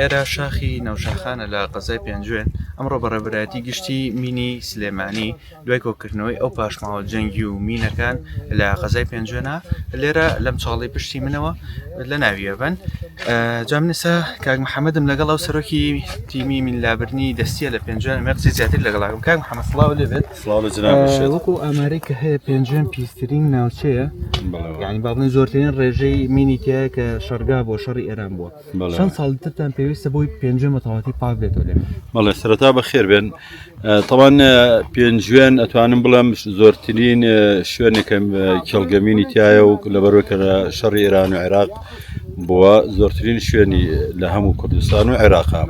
ئێرە شاخی نەوشاخانە لە قەزای پێنجوێن ئەمڕۆ بەڕێوەبەرایەتی گشتی مینی سلێمانی دوای کۆکردنەوەی ئەو پاشماوە جەنگی و مینەکان لە قەزای پێنجوێنە لێرە لەم چاڵی پشتی منەوە لە ناویەوەن. جامنسا کاک محەممەدم لەگەڵ ئەو سەرۆکی تیمی مینلابرنی دەستیە لە پێنجوێن مەقسی زیاتر لەگەڵاکم. کاک محەممەد سڵاو لێبێت. وەکو ئامارەی کە هەیە پێنجوێن پیسترین ناوچەیە، یعنی باڵێن زۆرترین ڕێژەی مینی تایە کە شەرگا بۆ شەڕی ئێران بووە. چەند ساڵترتان پێویستە بۆی پێنجوێن بەتەواتی پاک بێتەوە لێ؟ بەڵێ سەرەتا بەخێر بێن. طبعاً پێنجوێن ئەتوانم بڵێم زۆرترین شوێنێکە کێڵگەمینی تایە و لەبەرەوەی کە شەڕی ئێران و عێراق بووە زۆرترین شوێنی لە هەموو کوردستان و عێراقا.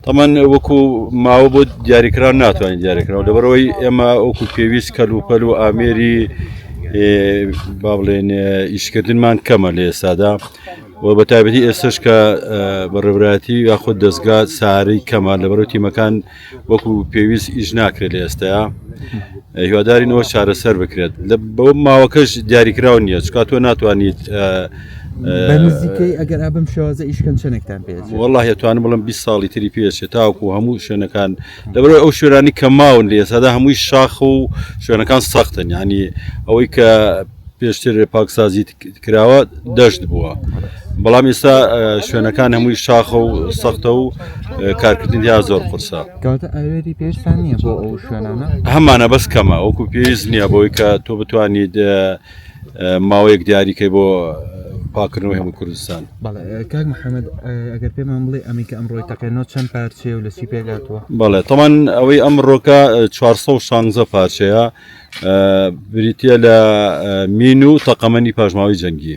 طبعاً وەکو ماوە بۆ دیاریکران ناتوانین دیاریکراوە لەبەرەوەی ئێمە وەکو پێویست کەلوپەل و ئامێری با بڵێن ئیشکردنمان کەمە لە ئێستادا و بە تایبەتی ئێستش کە بەڕێوەبەرایەتی یاخود دەستگا سارەی کەمە لەبەرەوەی تیمەکان وەکو پێویست ئیش ناکرێت لە ئێستایا. هیوادارینەوە چارەسەر بکرێت بەو ماوەکەش دیاریکراوە نییە، چکا تۆ ناتوانیت بەنزیکەی ئەگەر ئابم شێوازە ئیشکەن چەندێکتان پێویست؟ وەڵڵاهی ئەتوانم بڵێم 20 ساڵی تری پێچێت تاوەکو هەموو شوێنەکان لەبەرەوەی ئەو شوێنانی کە ماون لە ئێستادا هەمووی شاخ و شوێنەکان سەختن، یعنی ئەوەی کە پێشتر پاکسازی کراوە دەشت بووە، بەڵام ئێستا شوێنەکان هەمووی شاخە و سەختە و کارکردنی یا زۆر قورسە. کەواتە ئاوێری پێویستان نییە بۆ ئەو شوێنانە؟ هەمانە بەس کەمە، وەکو پێویست نییە بۆی کە تۆ بتوانیت ماوەیەک دیاریکەی بۆ پاکردنەوەی هەموو کوردستان. بەڵێ کاک محەممەد ئەگەر پێمان بڵێ ئەمی کە ئەمڕۆی تەقێنەوە چەند پارچەیە و لە چی پێگاتوە؟ بەڵێ تەمان ئەوەی ئەمڕۆکە 416 پارچەیە بریتە لە مین و تەقەمەنی پاژماوەی جەنگی.